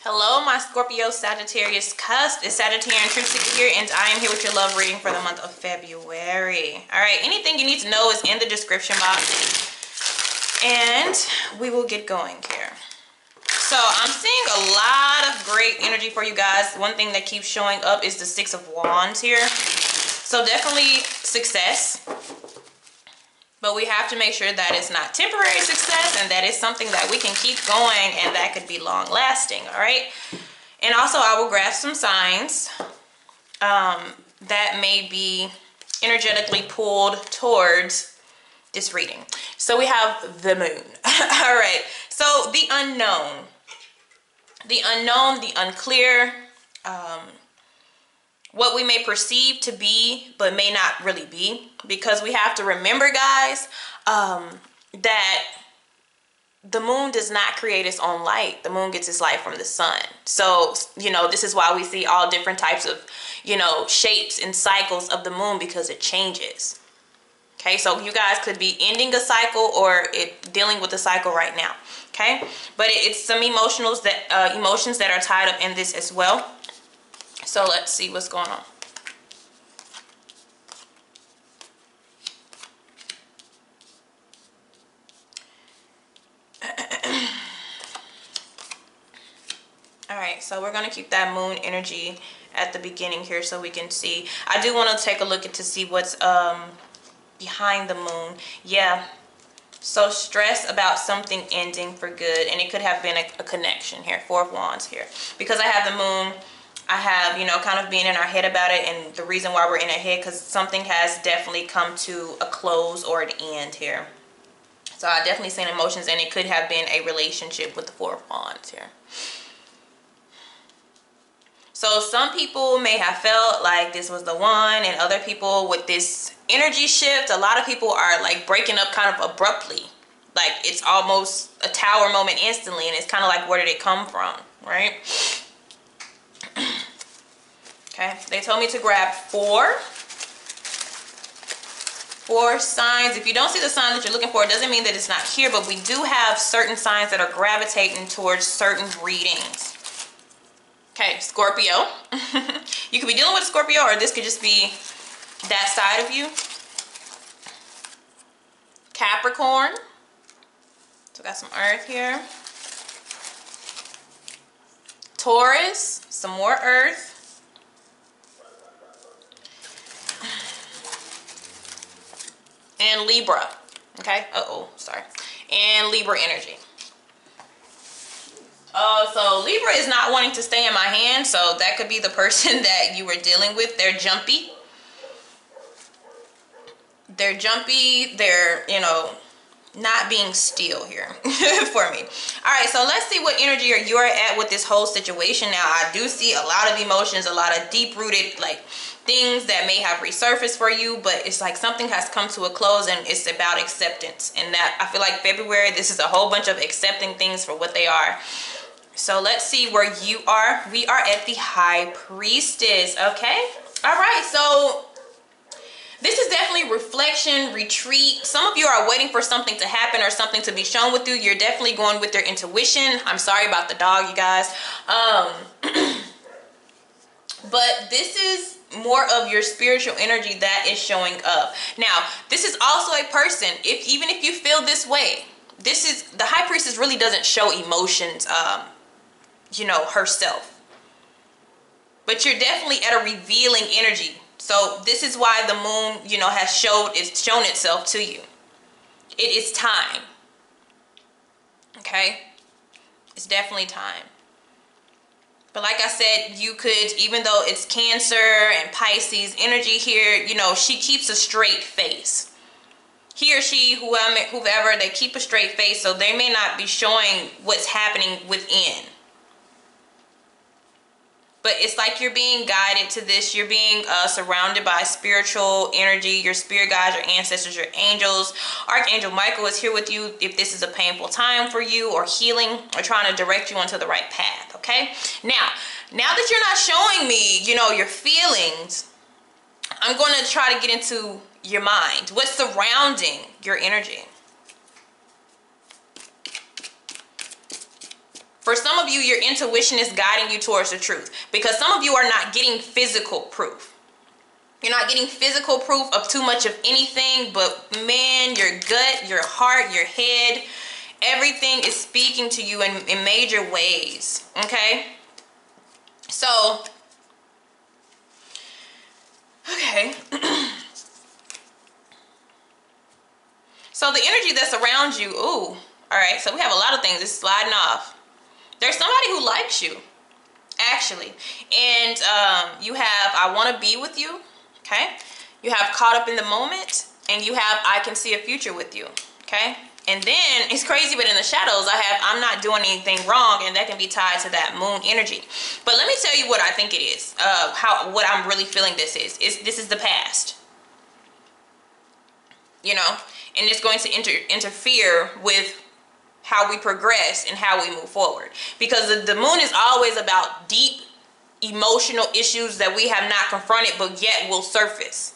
Hello, my Scorpio, Sagittarius, Cusp. It's Sagittarian Truth Seeker here, and I am here with your love reading for the month of February. All right, anything you need to know is in the description box, and we will get going here. So I'm seeing a lot of great energy for you guys. One thing that keeps showing up is the Six of Wands here. So definitely success. But we have to make sure that it's not temporary success and that it's something that we can keep going and that could be long lasting, all right? And also I will grasp some signs that may be energetically pulled towards this reading. So we have the moon. All right, so the unknown, the unclear, what we may perceive to be but may not really be, because we have to remember, guys, that the moon does not create its own light. The moon gets its light from the sun. So, you know, this is why we see all different types of, you know, shapes and cycles of the moon, because it changes. Okay, so you guys could be ending a cycle or dealing with a cycle right now. Okay, but it's some emotions that are tied up in this as well. So let's see what's going on. All right, so we're going to keep that moon energy at the beginning here so we can see. I do want to take a look to see what's behind the moon. Yeah, so stress about something ending for good, and it could have been a connection here. Four of Wands here, because I have the moon. I have, you know, kind of being in our head about it, and the reason why we're in our head, because something has definitely come to a close or an end here. So I definitely seen emotions, and it could have been a relationship with the Four of Wands here. So some people may have felt like this was the one, and other people with this energy shift, a lot of people are like breaking up kind of abruptly. Like it's almost a tower moment instantly, and it's kind of like, where did it come from, right? Okay, they told me to grab four signs. If you don't see the sign that you're looking for, it doesn't mean that it's not here, but we do have certain signs that are gravitating towards certain readings. Okay, Scorpio. You could be dealing with Scorpio, or this could just be that side of you. Capricorn. So got some earth here. Taurus, some more earth. And Libra. Okay, sorry. And Libra energy. So Libra is not wanting to stay in my hand, so that could be the person that you were dealing with. They're jumpy. They're jumpy. They're, you know, not being still here for me. All right, so let's see what energy you're at with this whole situation. Now, I do see a lot of emotions, a lot of deep-rooted, like, things that may have resurfaced for you, but it's like something has come to a close, and it's about acceptance. And that, I feel like February, this is a whole bunch of accepting things for what they are. So let's see where you are. We are at the High Priestess, okay? All right, so this is definitely reflection, retreat. Some of you are waiting for something to happen or something to be shown with you. You're definitely going with your intuition. I'm sorry about the dog, you guys. But this is more of your spiritual energy that is showing up. Now, this is also a person, even if you feel this way, this is, the High Priestess really doesn't show emotions, you know, herself. But you're definitely at a revealing energy. So this is why the moon, you know, has shown itself to you. It is time. Okay? It's definitely time. But like I said, you could, even though it's Cancer and Pisces energy here, you know, she keeps a straight face. He or she, whoever, they keep a straight face, so they may not be showing what's happening within. But it's like you're being guided to this. You're being surrounded by spiritual energy, your spirit guides, your ancestors, your angels. Archangel Michael is here with you if this is a painful time for you, or healing, or trying to direct you onto the right path, okay? Now that you're not showing me, you know, your feelings, I'm going to try to get into your mind. What's surrounding your energy? For some of you, your intuition is guiding you towards the truth, because some of you are not getting physical proof. You're not getting physical proof of too much of anything, but man, your gut, your heart, your head, everything is speaking to you in major ways, okay? So, okay. So the energy that's around you, ooh, all right, so we have a lot of things. It's sliding off. There's somebody who likes you, actually. And you have, I want to be with you. Okay, you have caught up in the moment, and you have I can see a future with you. Okay, and then it's crazy, but in the shadows I have I'm not doing anything wrong, and that can be tied to that moon energy. But let me tell you what I think it is. What I'm really feeling this is the past. You know, and it's going to interfere with how we progress and how we move forward, because the moon is always about deep emotional issues that we have not confronted but yet will surface.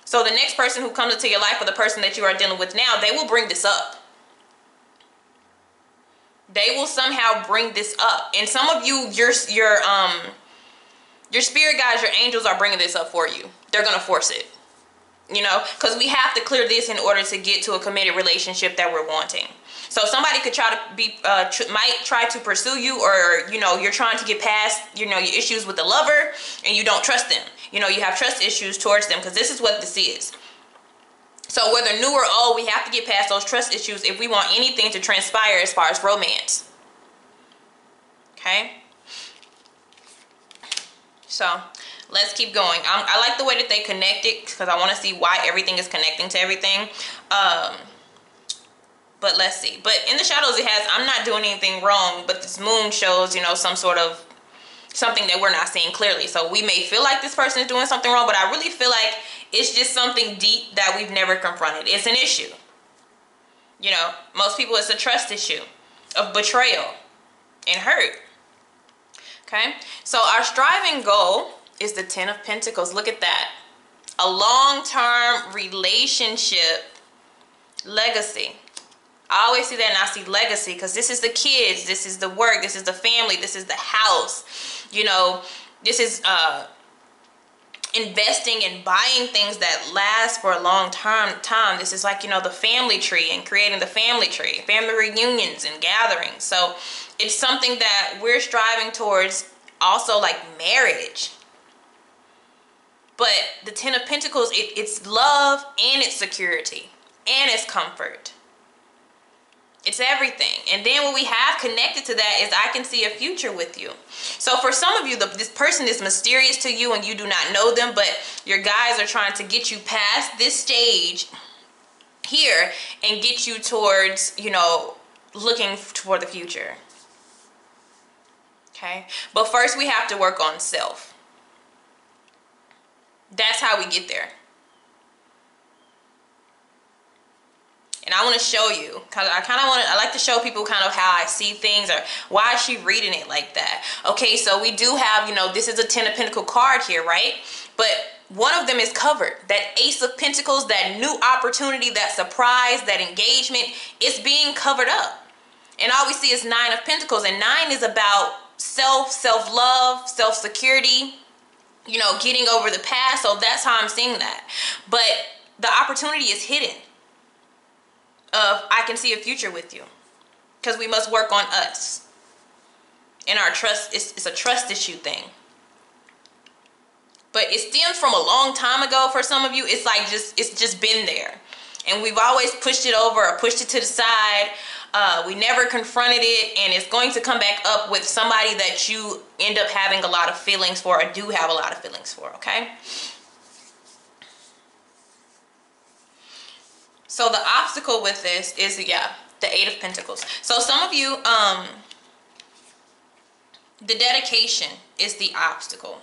So the next person who comes into your life, or the person that you are dealing with now, they will bring this up. They will somehow bring this up. And some of you, your spirit guides, your angels are bringing this up for you. They're going to force it. You know, because we have to clear this in order to get to a committed relationship that we're wanting. So somebody could try to be, might try to pursue you, or, you know, you're trying to get past, you know, your issues with the lover, and you don't trust them. You know, you have trust issues towards them, because this is what this is. So whether new or old, we have to get past those trust issues if we want anything to transpire as far as romance. Okay? So let's keep going. I like the way that they connected, because I want to see why everything is connecting to everything. But let's see. But in the shadows, it has, I'm not doing anything wrong, but this moon shows, you know, some sort of something that we're not seeing clearly. So we may feel like this person is doing something wrong, but I really feel like it's just something deep that we've never confronted. It's an issue. You know, most people, it's a trust issue of betrayal and hurt. Okay? So our striving goal is the 10 of Pentacles. Look at that. A long-term relationship, legacy. I always see that, and I see legacy, because this is the kids, this is the work, this is the family, this is the house. You know, this is investing and buying things that last for a long time. This is like, you know, the family tree, and creating the family tree, family reunions and gatherings. So it's something that we're striving towards, also like marriage. But the 10 of Pentacles, it's love, and it's security, and it's comfort. It's everything. And then what we have connected to that is I can see a future with you. So for some of you, this person is mysterious to you and you do not know them, but your guides are trying to get you past this stage here and get you towards, you know, looking for the future. Okay? But first we have to work on self. That's how we get there. And I want to show you, because I like to show people kind of how I see things, or why is she reading it like that. Okay, so we do have, you know, this is a 10 of Pentacles card here, right? But one of them is covered. That Ace of Pentacles, that new opportunity, that surprise, that engagement, it's being covered up. And all we see is 9 of Pentacles. And 9 is about self-love, self-security, you know, getting over the past. So that's how I'm seeing that. But the opportunity is hidden. I can see a future with you, because we must work on us and our trust. It's a trust issue thing, but it stems from a long time ago. For some of you, it's like it's just been there, and we've always pushed it over or pushed it to the side. We never confronted it, and it's going to come back up with somebody that you end up having a lot of feelings for, or do have a lot of feelings for. Okay. So the obstacle with this is, yeah, the 8 of Pentacles. So some of you, the dedication is the obstacle.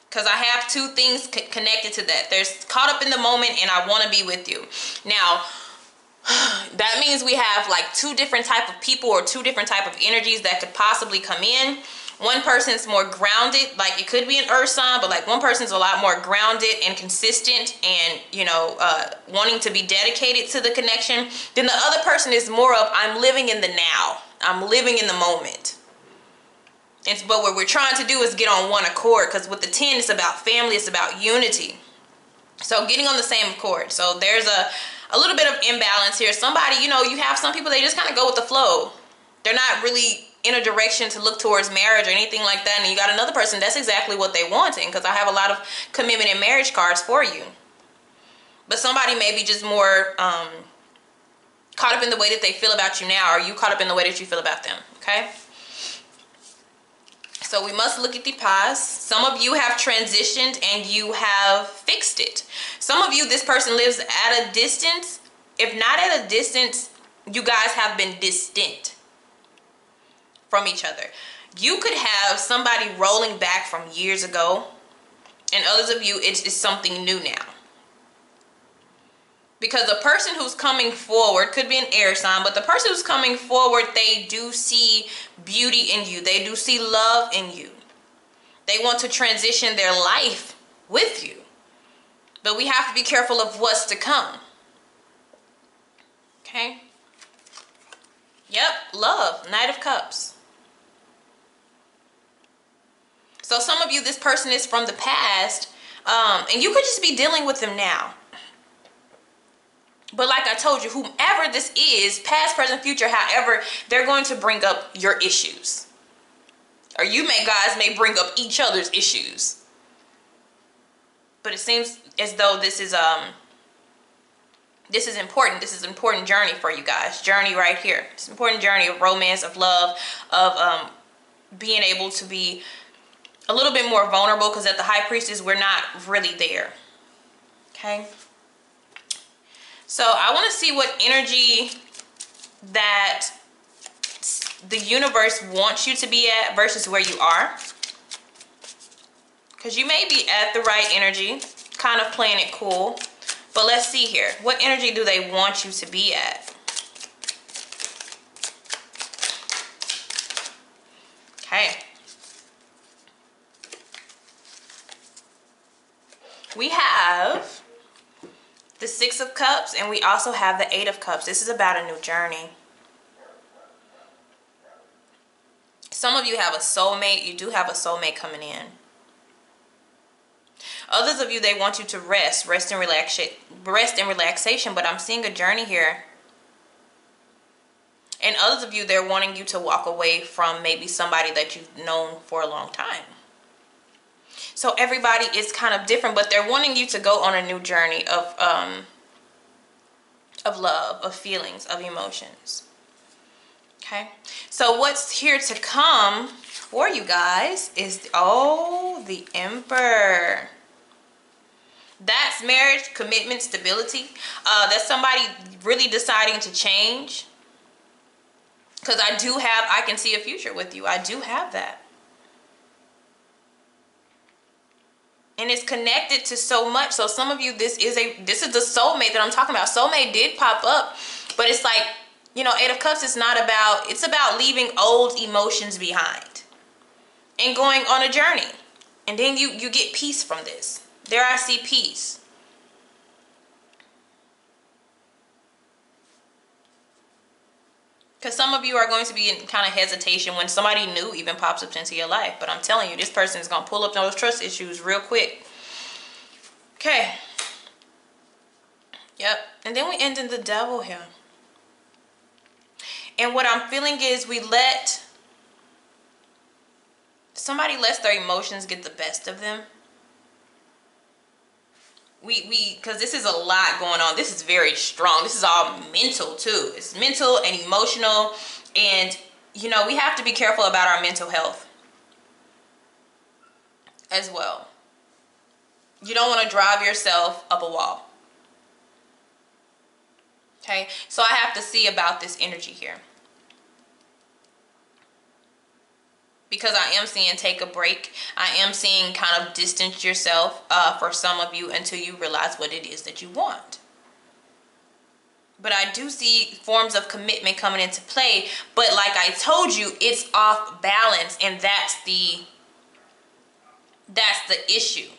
Because I have two things connected to that. There's caught up in the moment, and I want to be with you. Now, that means we have like two different type of people, or two different type of energies that could possibly come in. One person's more grounded, like it could be an earth sign, but like one person's a lot more grounded and consistent and, you know, wanting to be dedicated to the connection. Then the other person is more of, I'm living in the now. I'm living in the moment. But what we're trying to do is get on one accord, because with the 10, it's about family, it's about unity. So getting on the same accord. So there's a little bit of imbalance here. Somebody, you know, you have some people, they just kind of go with the flow. They're not really in a direction to look towards marriage or anything like that. And you got another person, that's exactly what they wanting, because I have a lot of commitment and marriage cards for you. But somebody may be just more caught up in the way that they feel about you now, or you caught up in the way that you feel about them, okay? So we must look at the past. Some of you have transitioned and you have fixed it. Some of you, this person lives at a distance. If not at a distance, you guys have been distant from each other. You could have somebody rolling back from years ago, and others of you, it's something new now. Because the person who's coming forward could be an air sign, but the person who's coming forward, they do see beauty in you. They do see love in you. They want to transition their life with you. But we have to be careful of what's to come. Okay? Yep, love, Knight of Cups. So some of you, this person is from the past, and you could just be dealing with them now. But like I told you, whomever this is, past, present, future, however, they're going to bring up your issues. Or you guys may bring up each other's issues. But it seems as though this is important. This is an important journey for you guys. Journey right here. It's an important journey of romance, of love, of being able to be a little bit more vulnerable, because at the High Priestess, we're not really there. Okay? So I want to see what energy that the universe wants you to be at versus where you are. Because you may be at the right energy, kind of playing it cool. But let's see here. What energy do they want you to be at? Okay. We have the 6 of Cups, and we also have the 8 of Cups. This is about a new journey. Some of you have a soulmate. You do have a soulmate coming in. Others of you, they want you to rest and relaxation, but I'm seeing a journey here. And others of you, they're wanting you to walk away from maybe somebody that you've known for a long time. So everybody is kind of different, but they're wanting you to go on a new journey of love, of feelings, of emotions. Okay. So what's here to come for you guys is, the Emperor. That's marriage, commitment, stability. That's somebody really deciding to change. Because I can see a future with you. I do have that. And it's connected to so much. So some of you, this is the soulmate that I'm talking about. Soulmate did pop up, but it's like, you know, 8 of Cups is it's about leaving old emotions behind and going on a journey. And then you get peace from this. There I see peace. Because some of you are going to be in kind of hesitation when somebody new even pops up into your life. But I'm telling you, this person is going to pull up those trust issues real quick. Okay. Yep. And then we end in the Devil here. And what I'm feeling is somebody lets their emotions get the best of them. Because this is a lot going on. This is very strong. This is all mental too. It's mental and emotional. And, you know, we have to be careful about our mental health as well. You don't want to drive yourself up a wall. Okay. So I have to see about this energy here. Because I am seeing take a break. I am seeing kind of distance yourself for some of you until you realize what it is that you want. But I do see forms of commitment coming into play. But like I told you, it's off balance. And that's the issue.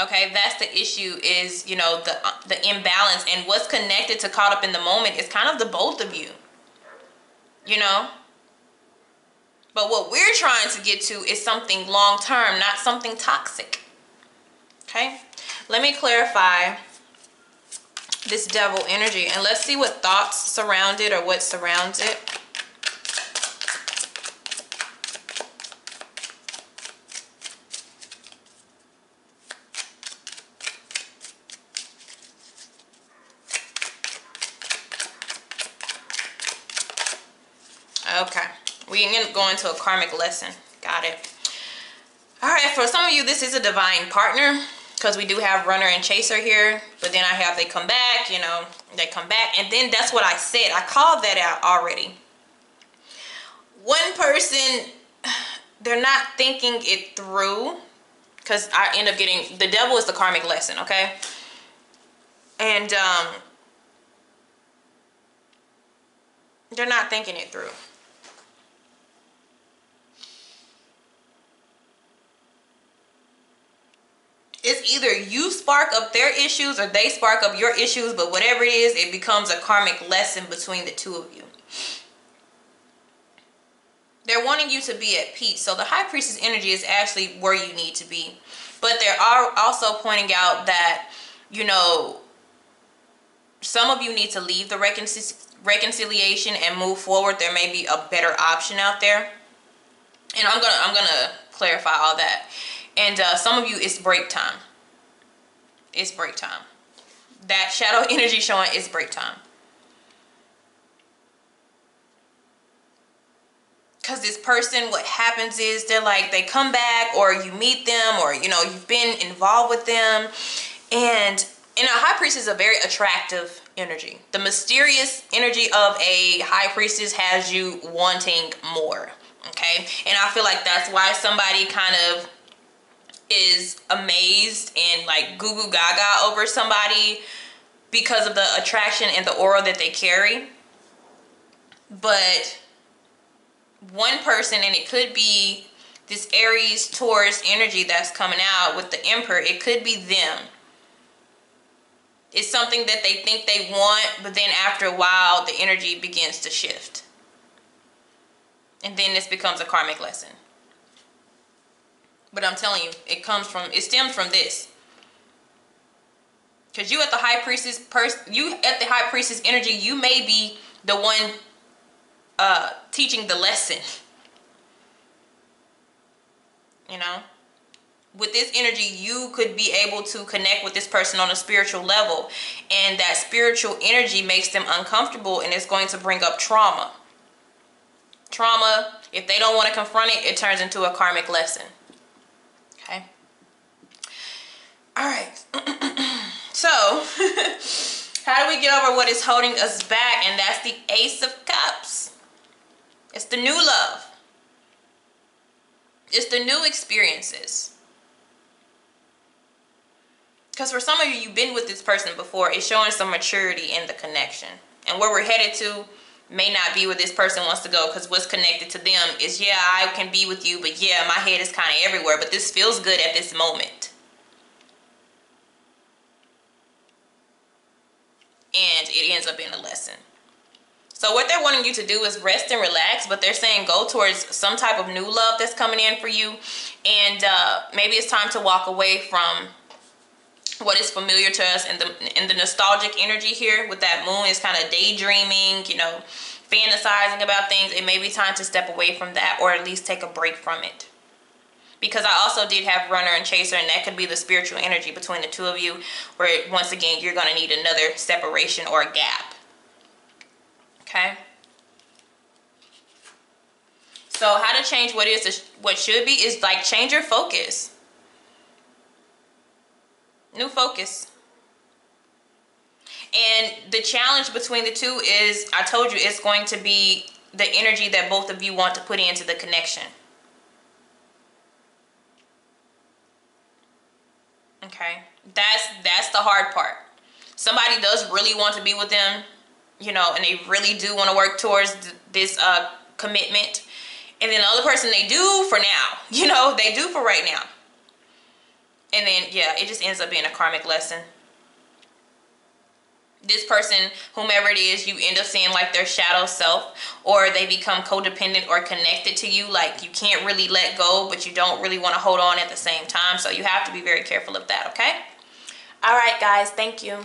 Okay, that's the issue is, you know, the imbalance. And what's connected to caught up in the moment is kind of the both of you. you know? But what we're trying to get to is something long-term, not something toxic. Okay? Let me clarify this devil energy, and let's see what thoughts surround it, or what surrounds it. Okay, we end up going to a karmic lesson. Got it. All right, for some of you, this is a divine partner, because we do have runner and chaser here, but then I have they come back, you know, they come back, and then that's what I said. I called that out already. One person, they're not thinking it through, because I end up getting, the devil is the karmic lesson, okay? And they're not thinking it through. It's either you spark up their issues or they spark up your issues, but whatever it is, it becomes a karmic lesson between the two of you. They're wanting you to be at peace. So the High Priestess energy is actually where you need to be. But they are also pointing out that, you know, some of you need to leave the reconciliation and move forward. There may be a better option out there. And I'm gonna clarify all that. And some of you, it's break time. It's break time. That shadow energy showing is break time. Because this person, what happens is they're like, they come back, or you meet them, or, you know, you've been involved with them. And a High Priestess is a very attractive energy. The mysterious energy of a High Priestess has you wanting more. Okay? And I feel like that's why somebody kind of is amazed and like goo goo gaga over somebody, because of the attraction and the aura that they carry. But one person, and it could be this Aries Taurus energy that's coming out with the Emperor, it could be them. It's something that they think they want, but then after a while the energy begins to shift, and then this becomes a karmic lesson. But I'm telling you, it stems from this. Because you at the High Priestess High Priestess energy, you may be the one teaching the lesson. You know? With this energy, you could be able to connect with this person on a spiritual level. And that spiritual energy makes them uncomfortable, and it's going to bring up trauma. Trauma, if they don't want to confront it, it turns into a karmic lesson. Okay. All right. So, how do we get over what is holding us back? And that's the Ace of Cups. It's the new love. It's the new experiences. Because for some of you, you've been with this person before. It's showing some maturity in the connection. And where we're headed to may not be where this person wants to go, because what's connected to them is, yeah, I can be with you, but yeah, my head is kind of everywhere, but this feels good at this moment. And it ends up being a lesson. So what they're wanting you to do is rest and relax, but they're saying go towards some type of new love that's coming in for you. And maybe it's time to walk away from what is familiar to us, and the nostalgic energy here with that moon is kind of daydreaming, you know, fantasizing about things. It may be time to step away from that, or at least take a break from it. Because I also did have runner and chaser, and that could be the spiritual energy between the two of you, where once again you're going to need another separation or a gap. Okay? So how to change what should be is like change your focus. New focus. And the challenge between the two is, I told you, it's going to be the energy that both of you want to put into the connection. Okay? That's the hard part. Somebody does really want to be with them, you know, and they really do want to work towards this commitment. And then the other person, they do for now. You know, they do for right now. And then, yeah, it just ends up being a karmic lesson. this person, whomever it is, you end up seeing like their shadow self, or they become codependent or connected to you. Like you can't really let go, but you don't really want to hold on at the same time. So you have to be very careful of that, okay? All right, guys, thank you.